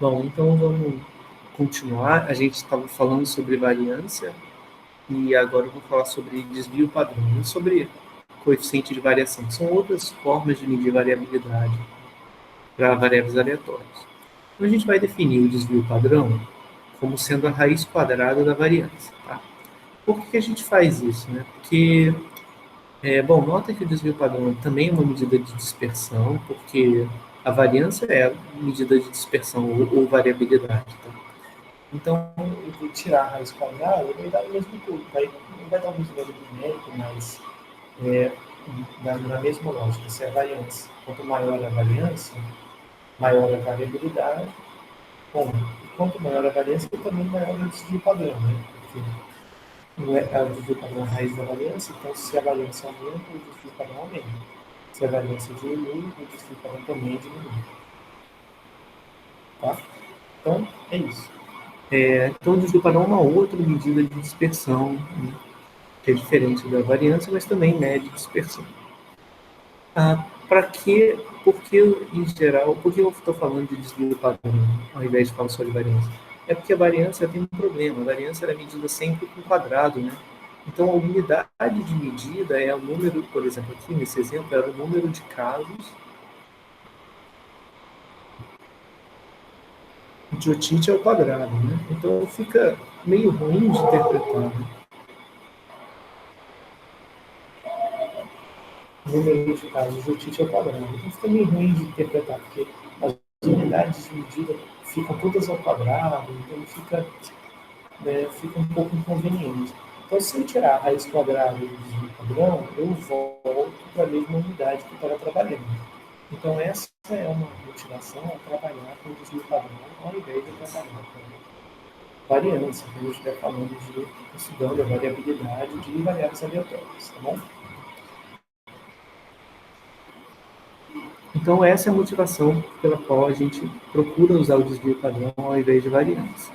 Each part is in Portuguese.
Bom, então vamos continuar. A gente estava falando sobre variância e agora eu vou falar sobre desvio padrão e sobre coeficiente de variação. São outras formas de medir variabilidade para variáveis aleatórias. Então a gente vai definir o desvio padrão como sendo a raiz quadrada da variância. Tá? Por que a gente faz isso? Né? Porque, bom, nota que o desvio padrão também é uma medida de dispersão, porque a variância é a medida de dispersão ou variabilidade. Tá? Então, eu vou tirar a raiz quadrada, vai dar o mesmo tudo. Não vai dar o mesmo valor numérico, mas na mesma lógica, se a variância, quanto maior a variância, maior a variabilidade. Bom, e quanto maior a variância, também maior o desvio padrão, né? Porque não é o desvio padrão a raiz da variância, então se a variância aumenta, o desvio padrão aumenta. Se a variância diminui, o desvio padrão também diminui. Tá? Então, é isso. Então, o desvio padrão é uma outra medida de dispersão, né, que é diferente da variância, mas também mede dispersão. Para que, porque em geral, por que eu estou falando de desvio padrão ao invés de falar só de variância? É porque a variância tem um problema, a variância é medida sempre com quadrado, né? Então, a unidade de medida é o número, por exemplo, aqui nesse exemplo, era o número de casos de otite ao quadrado, né? Então, fica meio ruim de interpretar, né? O número de casos de otite ao quadrado. Então, fica meio ruim de interpretar, porque as unidades de medida ficam todas ao quadrado, então fica um pouco inconveniente. Então, se eu tirar a raiz quadrada do desvio padrão, eu volto para a mesma unidade que eu estava trabalhando. Então, essa é uma motivação a trabalhar com o desvio padrão, ao invés de trabalhar com variância, quando eu estiver falando de estudando a variabilidade de variáveis aleatórias, tá bom? Então, essa é a motivação pela qual a gente procura usar o desvio padrão ao invés de variância.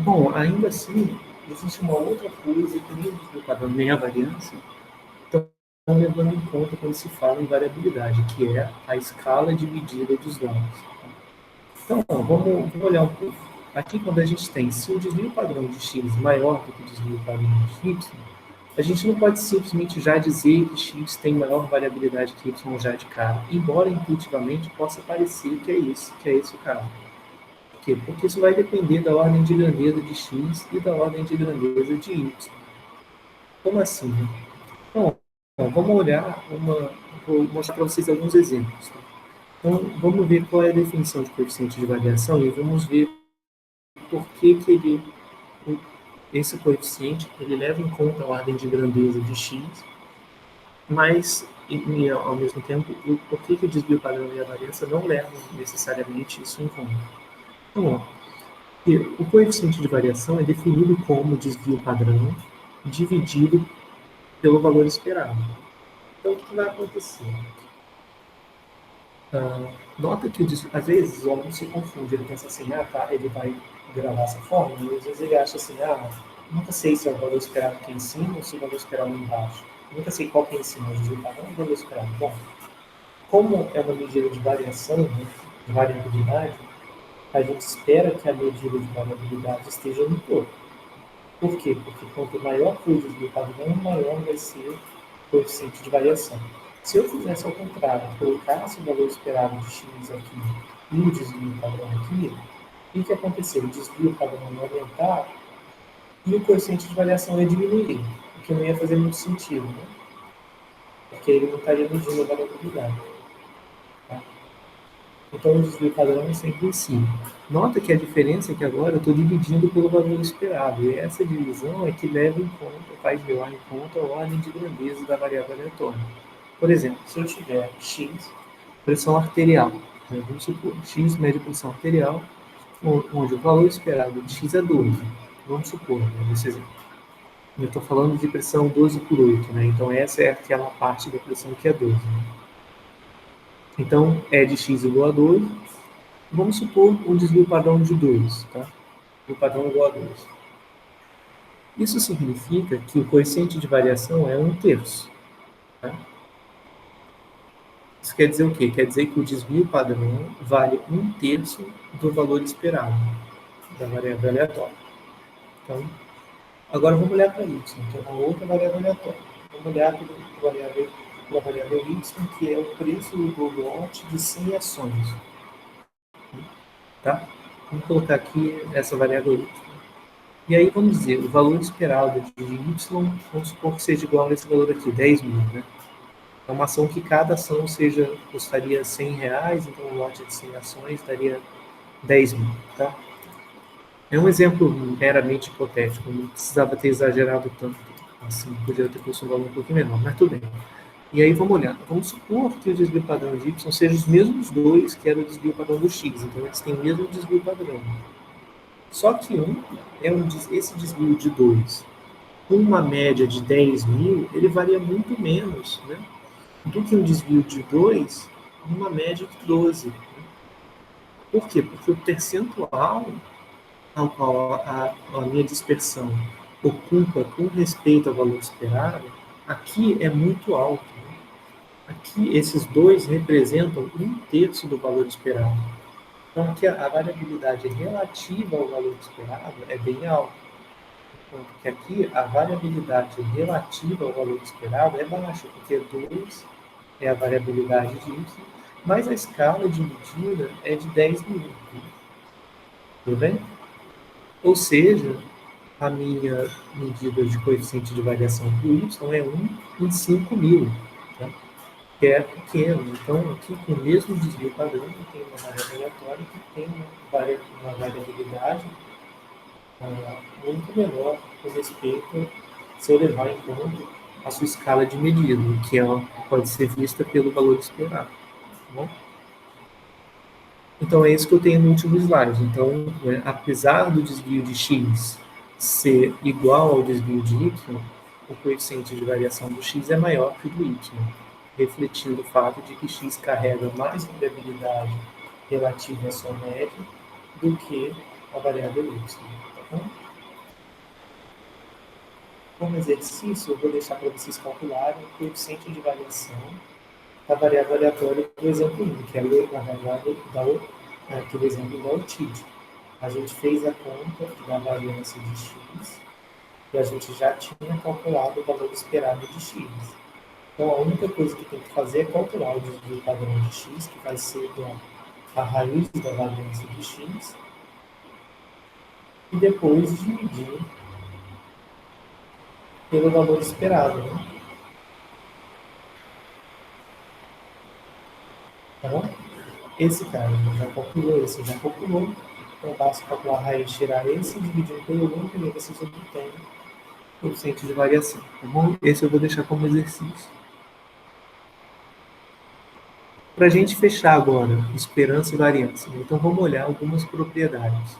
Bom, ainda assim, existe uma outra coisa que nem o desvio padrão nem a variância estão levando em conta quando se fala em variabilidade, que é a escala de medida dos dados. Então, vamos olhar um pouco. Aqui, quando a gente tem, se o desvio padrão de x maior do que o desvio padrão de y, a gente não pode simplesmente já dizer que x tem maior variabilidade que y já de cara, embora intuitivamente possa parecer que é esse o caso. Por quê? Porque isso vai depender da ordem de grandeza de x e da ordem de grandeza de y. Como assim? Bom, vamos olhar vou mostrar para vocês alguns exemplos. Tá? Então, vamos ver qual é a definição de coeficiente de variação e vamos ver por que esse coeficiente ele leva em conta a ordem de grandeza de x, mas, ao mesmo tempo, por que o desvio padrão e a variância não levam necessariamente isso em conta. Então, o coeficiente de variação é definido como desvio padrão dividido pelo valor esperado. Então, o que vai acontecer? Nota que, às vezes, o aluno se confunde. Ele pensa assim, tá, ele vai gravar essa forma, e às vezes ele acha assim, nunca sei se é o valor esperado aqui em cima ou se é o valor esperado embaixo. Nunca sei qual que é em cima, o desvio padrão ou o valor esperado. Bom, como é uma medida de variação, né, de variabilidade, a gente espera que a medida de variabilidade esteja no topo. Por quê? Porque quanto maior for o desvio padrão, maior vai ser o coeficiente de variação. Se eu fizesse ao contrário, colocasse o valor esperado de x aqui e o desvio padrão aqui, o que aconteceu? O desvio padrão ia aumentar e o coeficiente de variação ia diminuir, o que não ia fazer muito sentido, né? Porque ele não estaria medindo a variabilidade. Tá? Então, o desvio padrão é sempre em si. Nota que a diferença é que agora eu estou dividindo pelo valor esperado. E essa divisão é que leva em conta, faz levar em conta a ordem de grandeza da variável aleatória. Por exemplo, se eu tiver x, pressão arterial, né, vamos supor, x média pressão arterial, onde o valor esperado de x é 12. Vamos supor, né, nesse exemplo. Eu estou falando de pressão 12 por 8, né? Então essa é aquela parte da pressão que é 12. Né? Então, é de x igual a 12. Vamos supor um desvio padrão de 2, tá? O padrão igual a 2. Isso significa que o coeficiente de variação é 1/3. Tá? Isso quer dizer o quê? Quer dizer que o desvio padrão vale 1/3 do valor esperado da variável aleatória. Então, agora vamos olhar para y, que é uma outra variável aleatória. Vamos olhar para a variável y, que é o preço do lote de 100 ações. Tá? Vamos colocar aqui essa variável y. E aí vamos dizer, o valor esperado de y, vamos supor que seja igual a esse valor aqui, 10 mil, né? É uma ação que cada ação custaria R$100, então um lote de 100 ações daria 10 mil, tá? É um exemplo meramente hipotético, não precisava ter exagerado tanto, assim, podia ter posto um valor um pouquinho menor, mas tudo bem. E aí vamos olhar, vamos supor que o desvio padrão de y seja os mesmos dois que era o desvio padrão do x, então eles têm o mesmo desvio padrão. Só que esse desvio de 2, com uma média de 10 mil, ele varia muito menos, né, do que um desvio de 2 numa média de 12. Por quê? Porque o percentual ao qual a minha dispersão ocupa com respeito ao valor esperado, aqui é muito alto. Né? Aqui, esses dois representam 1/3 do valor esperado. Então, aqui a variabilidade relativa ao valor esperado é bem alta. Enquanto que aqui a variabilidade relativa ao valor esperado é baixa, porque 2 é a variabilidade de y, mas a escala de medida é de 10 mil. Tudo bem? Ou seja, a minha medida de coeficiente de variação do y é 1 em 5 mil, tá? Que é pequeno. Então, aqui com o mesmo desvio padrão, tem uma variável aleatória que tem uma variabilidade muito menor com respeito se eu levar em conta a sua escala de medida, que pode ser vista pelo valor esperado. Tá bom? Então, é isso que eu tenho no último slide. Então, né, apesar do desvio de x ser igual ao desvio de y, o coeficiente de variação do x é maior que o do y, refletindo o fato de que x carrega mais variabilidade relativa à sua média do que a variável y. Tá bom? Como exercício, eu vou deixar para vocês calcularem o coeficiente de variação da variável aleatória do exemplo 1, que é a variável aquele exemplo da OTID. A gente fez a conta da variância de x e a gente já tinha calculado o valor esperado de x. Então, a única coisa que tem que fazer é calcular o desvio padrão de x, que vai ser igual a raiz da variância de x, e depois dividir pelo valor esperado. Né? Tá bom? Esse cara já calculou, esse já calculou. Então, basta calcular a raiz, tirar esse, dividir pelo 1, e aí vocês obtêm o coeficiente de variação. Tá bom? Esse eu vou deixar como exercício. Para a gente fechar agora, esperança e variância, então vamos olhar algumas propriedades.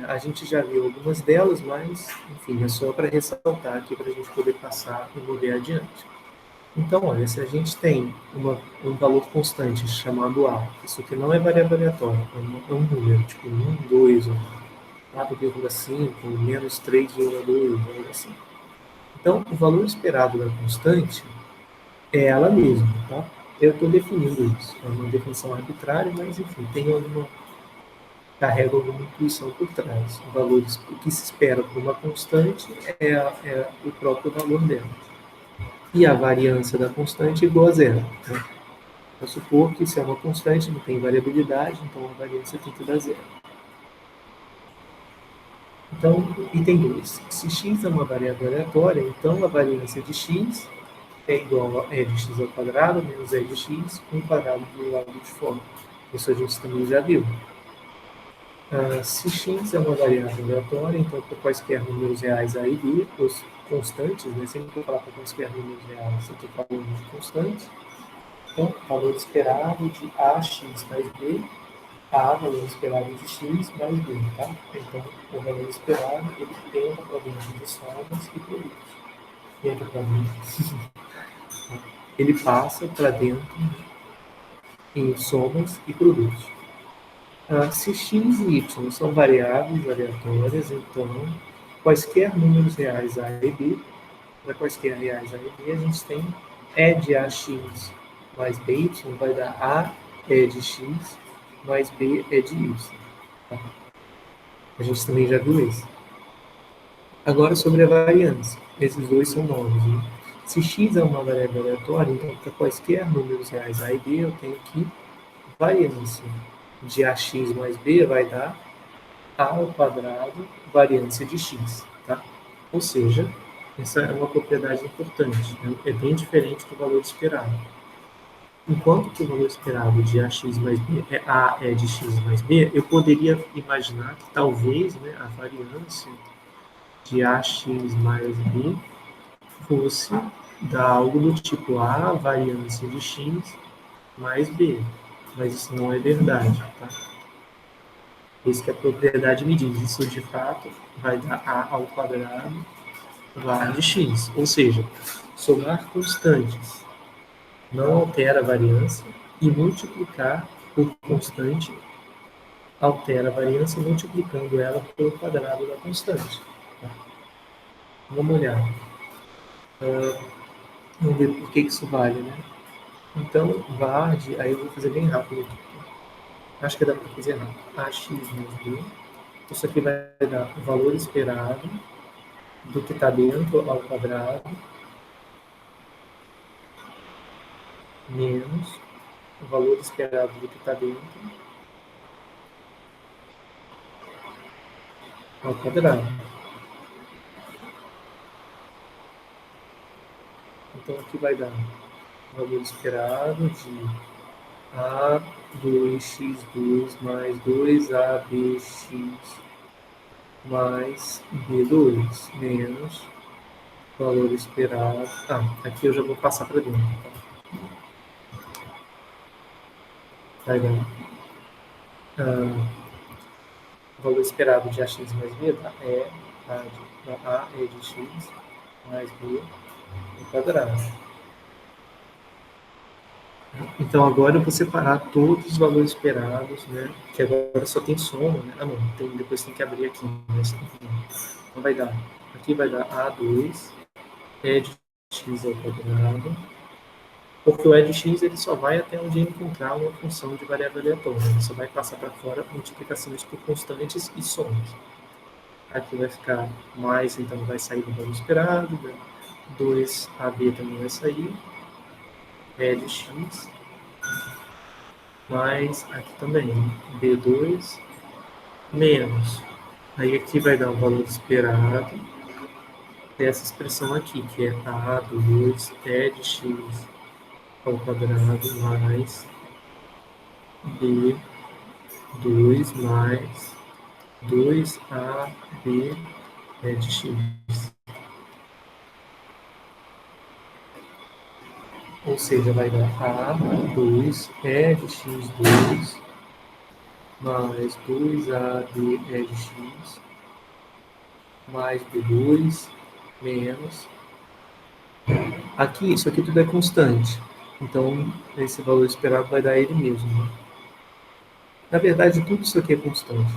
A gente já viu algumas delas, mas, enfim, é só para ressaltar aqui para a gente poder passar e mover adiante. Então, olha, se a gente tem um valor constante chamado A, isso aqui não é variável aleatória, é um número, tipo 1, 2, 4,5, menos 3,2, algo assim. Então, o valor esperado da constante é ela mesma, tá? Eu estou definindo isso, é uma definição arbitrária, mas, enfim, carrega alguma intuição por trás. O que se espera por uma constante é o próprio valor dela. E a variância da constante é igual a zero. Né? Vamos supor que se é uma constante, não tem variabilidade, então a variância tem que dar zero. Então, item 2. Se x é uma variável aleatória, então a variância de x é igual a e de x ao quadrado menos e de x com o quadrado do lado de fora. Isso a gente também já viu. Se x é uma variável aleatória, então para quaisquer números reais A e B, os constantes, né? Sempre que eu falar para quaisquer números reais, eu estou falando de constantes. Então, valor esperado de AX mais B, A, valor esperado de X mais B, tá? Então, o valor esperado, ele entra para dentro de somas e produtos. Entra para dentro. Ele passa para dentro em somas e produtos. Se x e y são variáveis aleatórias, então, quaisquer números reais A e B, para quaisquer reais A e B, a gente tem E de AX mais BY vai dar A é de X mais B é de Y. Tá? A gente também já viu isso. Agora sobre a variância. Esses dois são novos. Né? Se x é uma variável aleatória, então para quaisquer números reais A e B, eu tenho que variância de AX mais B vai dar A ao quadrado variância de x. Tá? Ou seja, essa é uma propriedade importante. Né? É bem diferente do valor esperado. Enquanto que o valor esperado de AX mais B é A é de x mais B, eu poderia imaginar que talvez, né, a variância de AX mais B fosse dar algo do tipo A variância de x mais B. Mas isso não é verdade, tá? Isso que a propriedade me diz. Isso, de fato, vai dar A ao quadrado var de x. Ou seja, somar constantes não altera a variância e multiplicar por constante altera a variância multiplicando ela pelo quadrado da constante. Tá? Vamos olhar. Vamos ver por que isso vale, né? Então, var de... Aí eu vou fazer bem rápido aqui. Acho que dá para fazer rápido. AX mais B. Isso aqui vai dar o valor esperado do que está dentro ao quadrado menos o valor esperado do que está dentro ao quadrado. Então, aqui vai dar o valor esperado de A2x2 mais 2ABX mais B2 menos o valor esperado. Aqui eu já vou passar para dentro. Vai dar o valor esperado de AX mais B A é de X mais B ao quadrado. Então agora eu vou separar todos os valores esperados, né? Que agora só tem soma, né? Não, depois tem que abrir aqui. Mas, então vai dar. Aqui vai dar A2 é de x ao quadrado. Porque o E de x ele só vai até onde encontrar uma função de variável aleatória. Ele só vai passar para fora multiplicações por constantes e somas. Aqui vai ficar mais, então vai sair do valor esperado. Né? 2AB também vai sair. E de x. Mais aqui também, B2 menos. Aí aqui vai dar o valor esperado dessa expressão aqui, que é A2 E de x ao quadrado mais B2 mais 2AB E de x. Ou seja, vai dar A2 E de x2 mais 2AB E de x mais B2 menos. Aqui, isso aqui tudo é constante. Então, esse valor esperado vai dar ele mesmo. Né? Na verdade, tudo isso aqui é constante.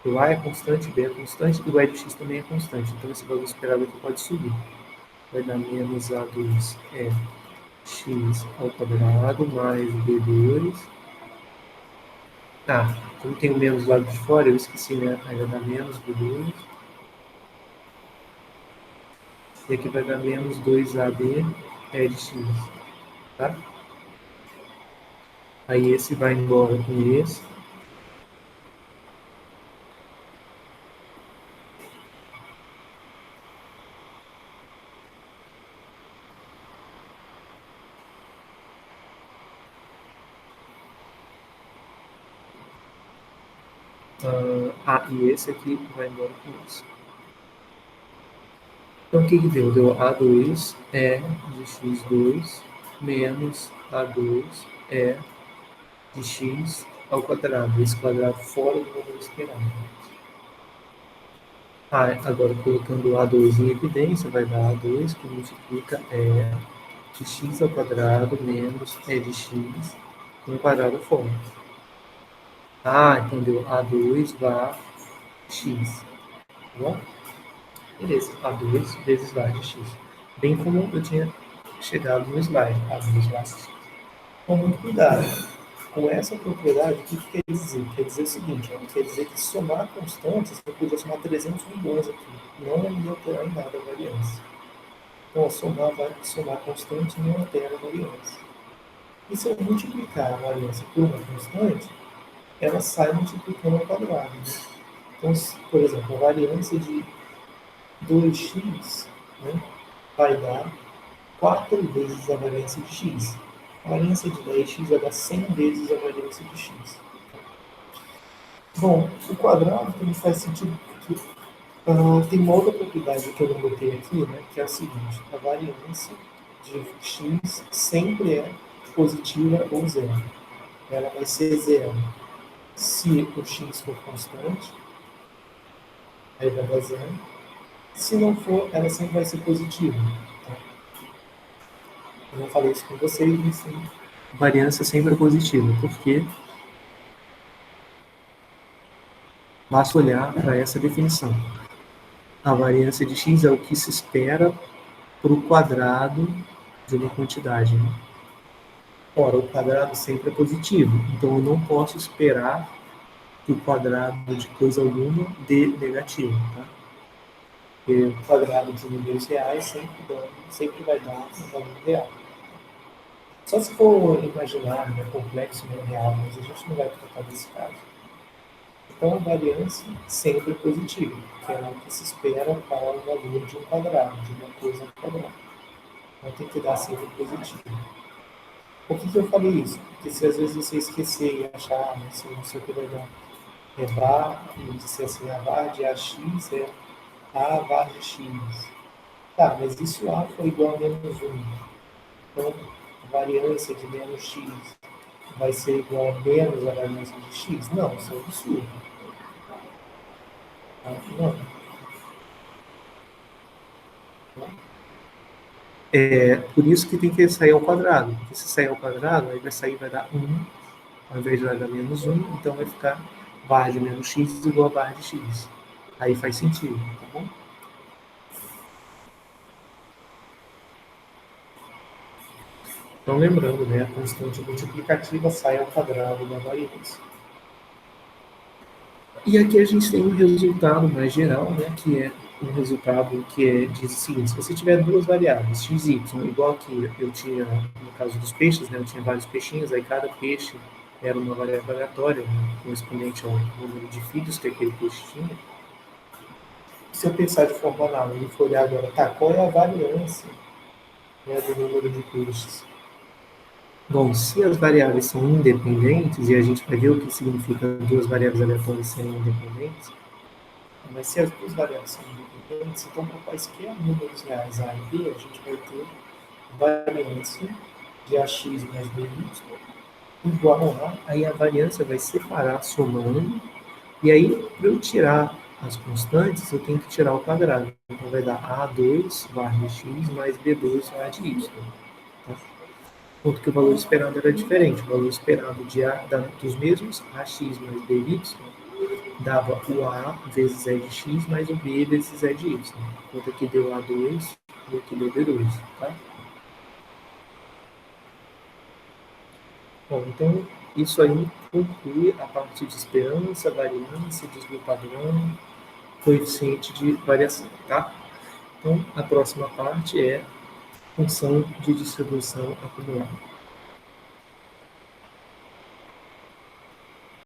O A é constante, o B é constante e o E de x também é constante. Então, esse valor esperado aqui pode subir. Vai dar menos A2 é x ao quadrado mais B2. Como tem o menos do lado de fora, eu esqueci, né? Aí vai dar menos B2. E aqui vai dar menos 2AB E de x. Tá? Aí esse vai embora com esse. E esse aqui vai embora com isso. Então, o que deu? Deu A2 E de x2 menos A2 E de x ao quadrado. Esse quadrado fora do valor esperado. Agora, colocando o A2 em evidência, vai dar A2, que multiplica E de x ao quadrado menos E de x com o quadrado fora. Então deu A2 var x. Tá bom? Beleza, A2 vezes var de x. Bem como eu tinha chegado no slide, A2 var x. com muito cuidado. Com essa propriedade, o que quer dizer? Quer dizer o seguinte, quer dizer que somar constantes, eu podia somar 300 milhões aqui. Não ia alterar em nada a variância. Então, somar constante não altera a variância. E se eu multiplicar a variância por uma constante, ela sai multiplicando ao quadrado. Né? Então, por exemplo, a variância de 2x, né, vai dar 4 vezes a variância de x. A variância de 10x vai dar 100 vezes a variância de x. Bom, o quadrado também faz sentido porque tem uma outra propriedade que eu não botei aqui, né, que é a seguinte: a variância de x sempre é positiva ou zero. Ela vai ser zero se o x for constante, aí vai dar zero. Se não for, ela sempre vai ser positiva. Tá? Eu não falei isso com vocês, mas sim. Variância sempre é positiva, porque basta olhar para essa definição. A variância de x é o que se espera para o quadrado de uma quantidade. Né? Ora, o quadrado sempre é positivo, então eu não posso esperar que o quadrado de coisa alguma dê negativo. Tá? Porque o quadrado de números reais sempre vai dar um valor real. Só se for imaginário, né, complexo, não real, mas a gente não vai tratar desse caso. Então, a variância sempre é positiva, que é o que se espera para o valor de um quadrado, de uma coisa quadrada. Então, tem que dar sempre positivo. Por que eu falei isso? Porque se às vezes você esquecer e achar, não sei o que vai dar, é var, e disser assim, a var de ax é a var de x. Tá, mas e se o a for igual a menos 1? Então, a variância de menos x vai ser igual a menos a variância de x? Não, isso é absurdo. Não. Por isso que tem que sair ao quadrado. Porque se sair ao quadrado, aí vai dar 1, ao invés de vai dar menos 1, então vai ficar var de menos x igual a var de x. Aí faz sentido, tá bom? Então, lembrando, né, a constante multiplicativa sai ao quadrado da variância. E aqui a gente tem um resultado mais geral, né, que é um resultado que diz o seguinte: se você tiver duas variáveis, x e y, igual que eu tinha no caso dos peixes, né, eu tinha vários peixinhos, aí cada peixe era uma variável aleatória, né, correspondente ao número de filhos que aquele peixe tinha. Se eu pensar de forma análoga e for olhar agora, tá, qual é a variância, né, do número de peixes? Bom, se as variáveis são independentes, e a gente vai ver o que significa duas variáveis aleatórias serem independentes, mas se as duas variáveis são independentes, então para quaisquer números reais A e B, a gente vai ter variância de AX mais BY igual a, aí a variância vai separar somando, e aí para eu tirar as constantes, eu tenho que tirar o quadrado. Então vai dar A2 var de x mais B2 var de y. Tá? Porque o valor esperado era diferente. O valor esperado dos mesmos AX mais BY dava o A vezes E de x mais o B vezes E de y. Enquanto aqui deu A2 e aqui deu B2. Tá? Bom, então isso aí conclui a parte de esperança, variância, desvio padrão, coeficiente de variação. Tá? Então a próxima parte é função de distribuição acumulada.